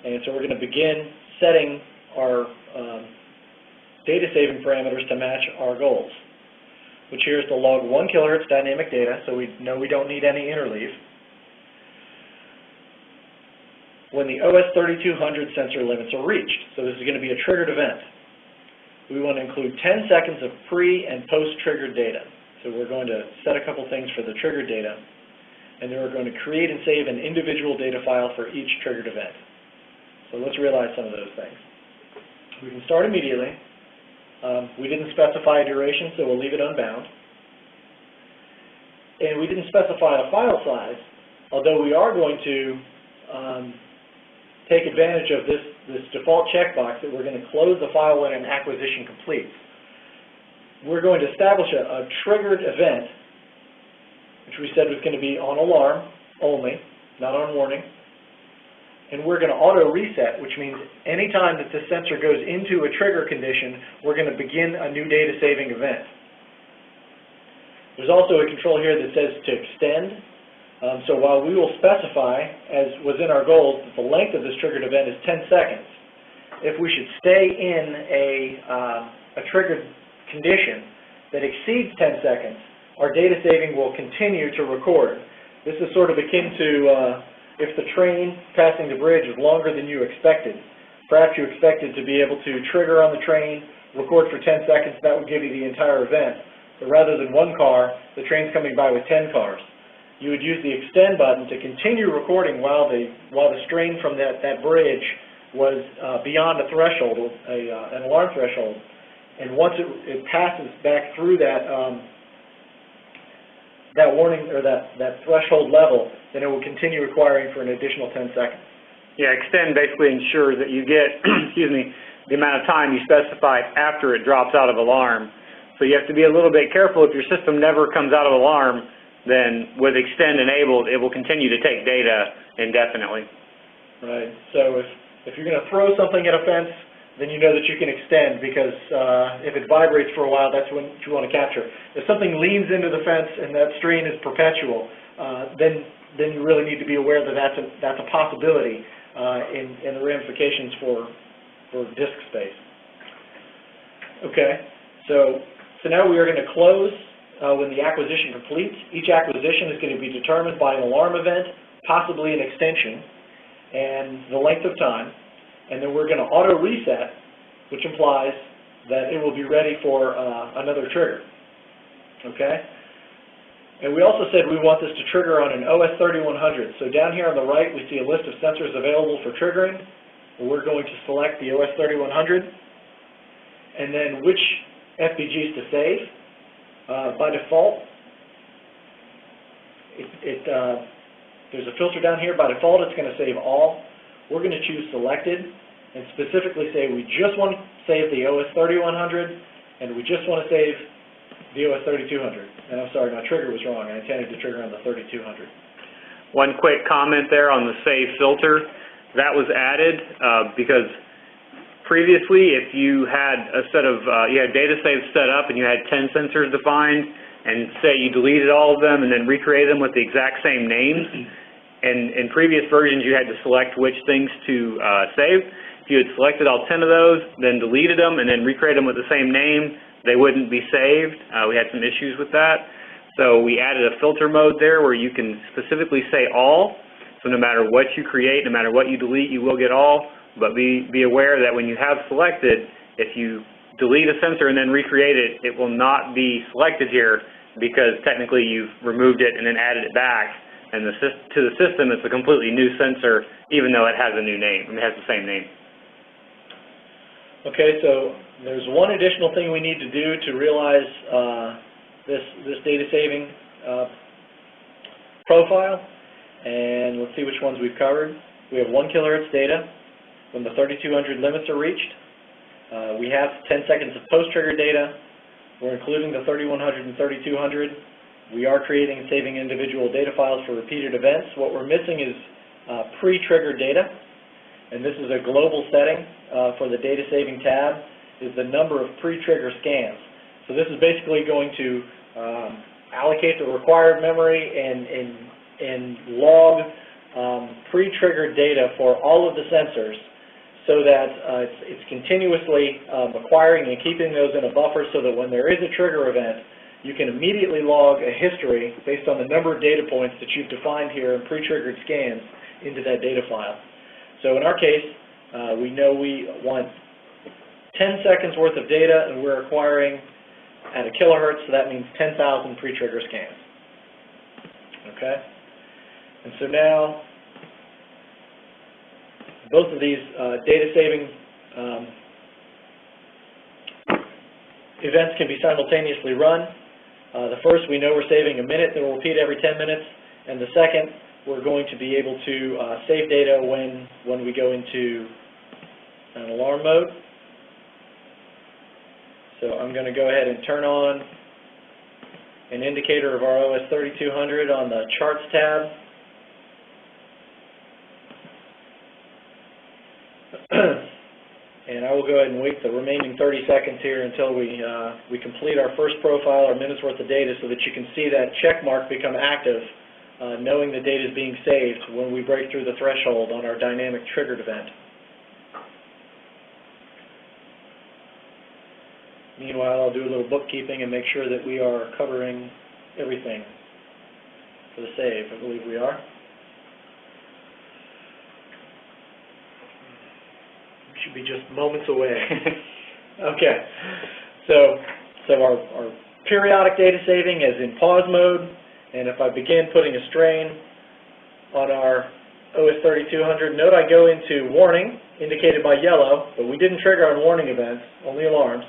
And so we're going to begin setting our data saving parameters to match our goals, which here is to log 1 kilohertz dynamic data, so we know we don't need any interleave. When the OS3200 sensor limits are reached, so this is going to be a triggered event. We want to include 10 seconds of pre- and post-triggered data. So we're going to set a couple things for the triggered data, and then we're going to create and save an individual data file for each triggered event. So let's realize some of those things. We can start immediately. We didn't specify a duration, so we'll leave it unbound. And we didn't specify a file size, although we are going to take advantage of this default checkbox that we're going to close the file when an acquisition completes. We're going to establish a triggered event, which we said was going to be on alarm only, not on warning. And we're going to auto reset, which means anytime that the sensor goes into a trigger condition, we're going to begin a new data saving event. There's also a control here that says to extend. So while we will specify, as was in our goals, that the length of this triggered event is 10 seconds, if we should stay in a triggered condition that exceeds 10 seconds, our data saving will continue to record. This is sort of akin to if the train passing the bridge is longer than you expected. Perhaps you expected to be able to trigger on the train, record for 10 seconds, that would give you the entire event. But rather than one car, the train's coming by with 10 cars. You would use the extend button to continue recording while the strain from that bridge was beyond a threshold, an alarm threshold. And once it passes back through that warning or that threshold level, then it will continue requiring for an additional 10 seconds. Yeah, extend basically ensures that you get, excuse me, the amount of time you specified after it drops out of alarm. So you have to be a little bit careful. If your system never comes out of alarm, then with extend enabled, it will continue to take data indefinitely. Right. So if you're going to throw something at a fence, then you know that you can extend, because if it vibrates for a while, that's what you want to capture. If something leans into the fence and that strain is perpetual, then you really need to be aware that that's a possibility in the ramifications for disk space. Okay. So now we are going to close when the acquisition completes. Each acquisition is going to be determined by an alarm event, possibly an extension, and the length of time. And then we're going to auto reset, which implies that it will be ready for another trigger. Okay? And we also said we want this to trigger on an OS3100. So down here on the right, we see a list of sensors available for triggering. We're going to select the OS3100, and then which FPGs to save. By default, there's a filter down here. By default, it's going to save all. We're going to choose selected and specifically say we just want to save the OS3100 and we just want to save the OS3200. And I'm sorry, my trigger was wrong. I intended to trigger on the 3200. One quick comment there on the save filter. That was added because previously, if you had a set of, you had data saves set up and you had 10 sensors defined, and say you deleted all of them and then recreated them with the exact same names, and in previous versions you had to select which things to save. If you had selected all 10 of those, then deleted them, and then recreated them with the same name, they wouldn't be saved. We had some issues with that. So we added a filter mode there where you can specifically say all. So no matter what you create, no matter what you delete, you will get all. But be aware that when you have selected, if you delete a sensor and then recreate it, it will not be selected here because technically you've removed it and then added it back. And to the system, it's a completely new sensor, even though it has a new name. It has the same name. Okay, so there's one additional thing we need to do to realize this data saving profile. And let's see which ones we've covered. We have 1 kilohertz data when the 3200 limits are reached. We have 10 seconds of post-trigger data. We're including the 3100 and 3200. We are creating and saving individual data files for repeated events. What we're missing is pre-triggered data, and this is a global setting for the data saving tab, is the number of pre-trigger scans. So this is basically going to allocate the required memory and log pre-triggered data for all of the sensors so that it's continuously acquiring and keeping those in a buffer so that when there is a trigger event, you can immediately log a history based on the number of data points that you've defined here in pre-triggered scans into that data file. So in our case, we know we want 10 seconds worth of data, and we're acquiring at a kilohertz, so that means 10,000 pre-trigger scans. Okay? And so now, both of these data-saving events can be simultaneously run. The first, we know we're saving a minute that will repeat every 10 minutes, and the second, we're going to be able to save data when we go into an alarm mode. So I'm going to go ahead and turn on an indicator of our OS3200 on the Charts tab. And I will go ahead and wait the remaining 30 seconds here until we complete our first profile, our minute's worth of data, so that you can see that check mark become active, knowing the data is being saved when we break through the threshold on our dynamic triggered event. Meanwhile, I'll do a little bookkeeping and make sure that we are covering everything for the save. I believe we are. We should be just moments away. Okay. So our periodic data saving is in pause mode, and if I begin putting a strain on our OS3200, note I go into warning, indicated by yellow, but we didn't trigger on warning events, only alarms.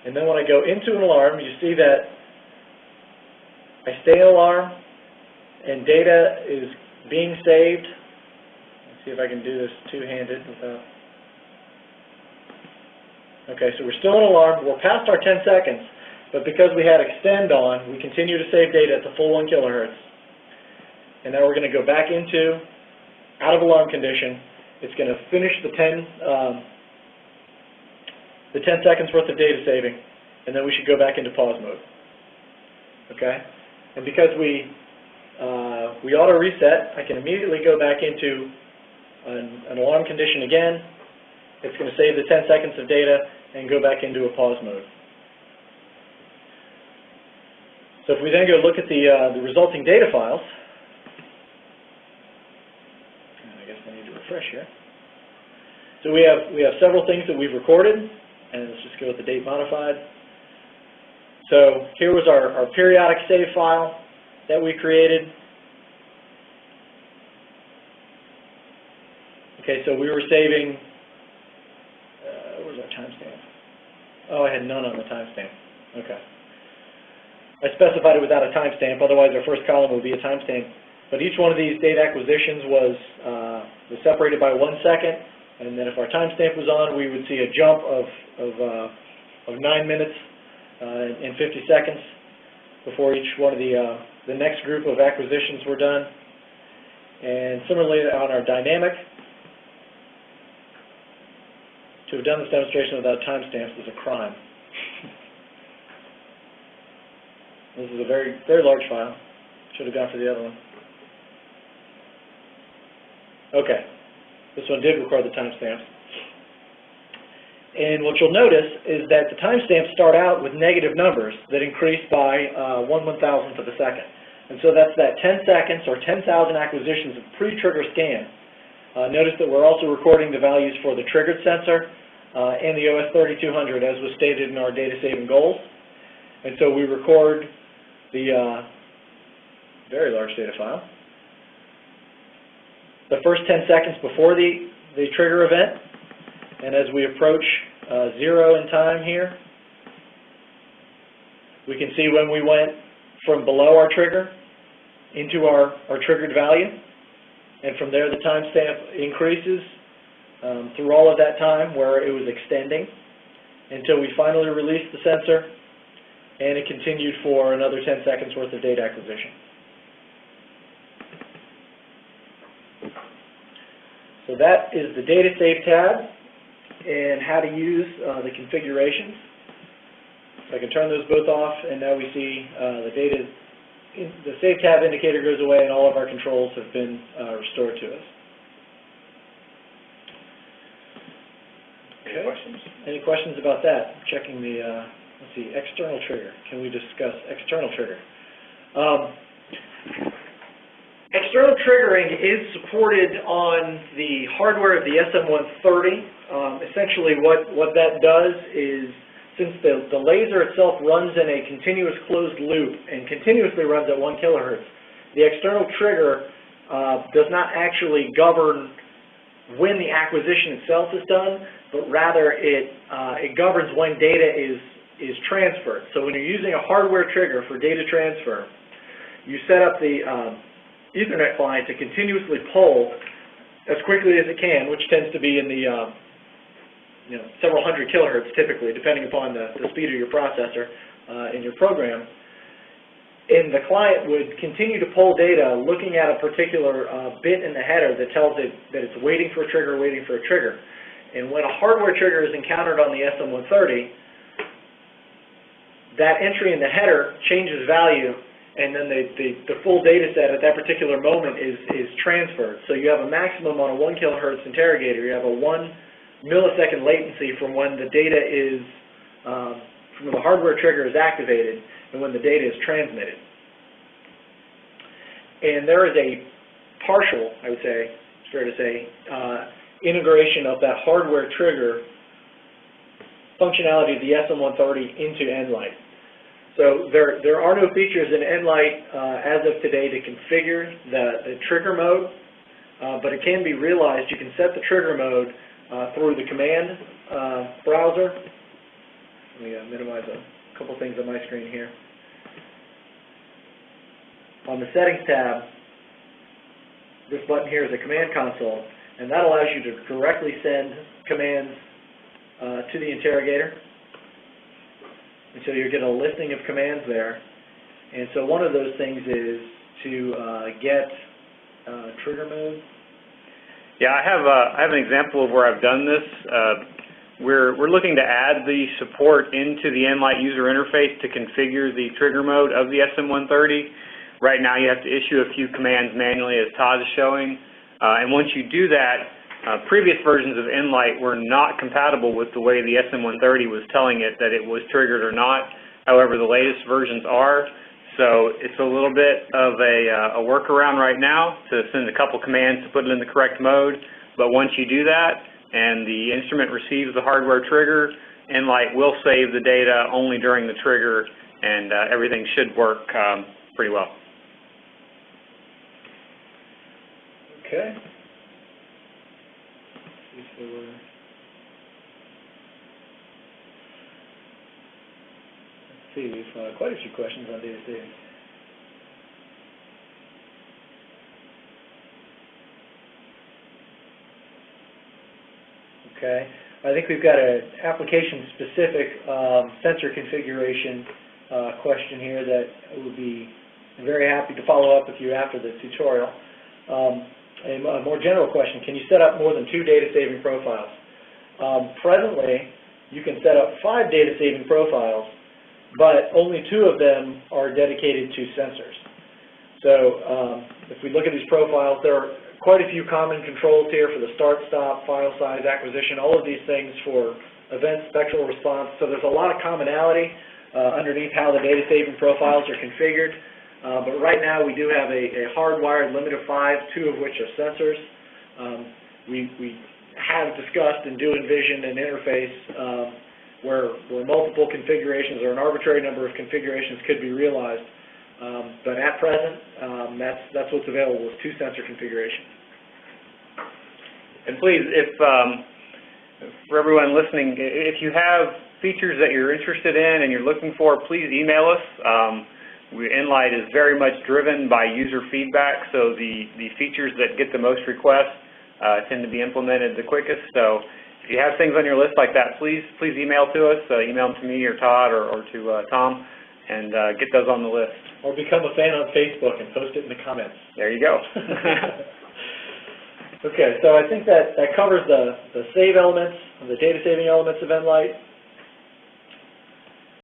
And then when I go into an alarm, you see that I stay in alarm and data is being saved. Let's see if I can do this two-handed without... Okay, so we're still in alarm. We're past our 10 seconds, but because we had extend on, we continue to save data at the full 1 kilohertz. And now we're going to go back into out of alarm condition. It's going to finish the 10 seconds worth of data saving, and then we should go back into pause mode. Okay? And because we auto reset, I can immediately go back into an alarm condition again. It's going to save the 10 seconds of data and go back into a pause mode. So if we then go look at the resulting data files, I guess I need to refresh here. So we have several things that we've recorded, and let's just go with the date modified. So here was our periodic save file that we created. Okay, so we were saving, where's our timestamp? Oh, I had none on the timestamp. Okay. I specified it without a timestamp, otherwise our first column would be a timestamp. But each one of these data acquisitions was separated by 1 second, and then if our timestamp was on, we would see a jump of 9 minutes and 50 seconds before each one of the next group of acquisitions were done. And similarly on our dynamic, to have done this demonstration without timestamps is a crime. This is a very, very large file. Should have gone for the other one. Okay. This one did record the timestamps. And what you'll notice is that the timestamps start out with negative numbers that increase by 1/1000th of a second. And so that's that 10 seconds or 10,000 acquisitions of pre-trigger scan. Notice that we're also recording the values for the triggered sensor and the OS3200 as was stated in our data saving goals. And so we record the very large data file. The first 10 seconds before the trigger event, and as we approach 0 in time here, we can see when we went from below our trigger into our triggered value, and from there the timestamp increases through all of that time where it was extending until we finally released the sensor, and it continued for another 10 seconds worth of data acquisition. So that is the Data Save tab and how to use the configurations. So I can turn those both off, and now we see the data the Save tab indicator goes away and all of our controls have been restored to us. Any questions? Any questions about that? Checking the, let's see, external trigger. Can we discuss external trigger? External triggering is supported on the hardware of the SM130. Essentially what that does is, since the laser itself runs in a continuous closed loop and continuously runs at 1 kilohertz, the external trigger does not actually govern when the acquisition itself is done, but rather it governs when data is transferred. So when you're using a hardware trigger for data transfer, you set up the Ethernet client to continuously pull as quickly as it can, which tends to be in the several hundred kilohertz typically, depending upon the speed of your processor in your program. And the client would continue to pull data looking at a particular bit in the header that tells it that it's waiting for a trigger, waiting for a trigger. And when a hardware trigger is encountered on the SM130, that entry in the header changes value, and then the full data set at that particular moment is transferred. So you have a maximum on a 1 kilohertz interrogator. You have a 1 millisecond latency from when the data is, from when the hardware trigger is activated and when the data is transmitted. And there is a partial, I would say, it's fair to say, integration of that hardware trigger functionality of the SM130 into ENLIGHT. So there are no features in ENLIGHT as of today to configure the trigger mode, but it can be realized. You can set the trigger mode through the command browser. Let me minimize a couple things on my screen here. On the Settings tab, this button here is a command console, and that allows you to directly send commands to the interrogator. And so you're getting a listing of commands there. And so one of those things is to get trigger mode. Yeah, I have an example of where I've done this. We're looking to add the support into the ENLIGHT user interface to configure the trigger mode of the SM130. Right now you have to issue a few commands manually, as Todd is showing. And once you do that, previous versions of ENLIGHT were not compatible with the way the SM130 was telling it that it was triggered or not. However, the latest versions are. So it's a little bit of a workaround right now to send a couple commands to put it in the correct mode. But once you do that and the instrument receives the hardware trigger, ENLIGHT will save the data only during the trigger, and everything should work pretty well. Okay. Let's see, we've quite a few questions on data saving. Okay, I think we've got an application-specific sensor configuration question here that would be very happy to follow up with you after the tutorial. A more general question, can you set up more than 2 data-saving profiles? Presently, you can set up 5 data-saving profiles, but only 2 of them are dedicated to sensors. So if we look at these profiles, there are quite a few common controls here for the start, stop, file size, acquisition, all of these things for event spectral response. So there's a lot of commonality underneath how the data-saving profiles are configured. But right now we do have a hardwired limit of 5, 2 of which are sensors. We have discussed and do envision an interface where multiple configurations or an arbitrary number of configurations could be realized. But at present, that's what's available is 2 sensor configurations. And please, if for everyone listening, if you have features that you're interested in and you're looking for, please email us. ENLIGHT is very much driven by user feedback, so the features that get the most requests tend to be implemented the quickest. So if you have things on your list like that, please email to us. Email them to me or Todd or to Tom, and get those on the list. Or become a fan on Facebook and post it in the comments. There you go. Okay, so I think that covers the save elements, the data saving elements of ENLIGHT.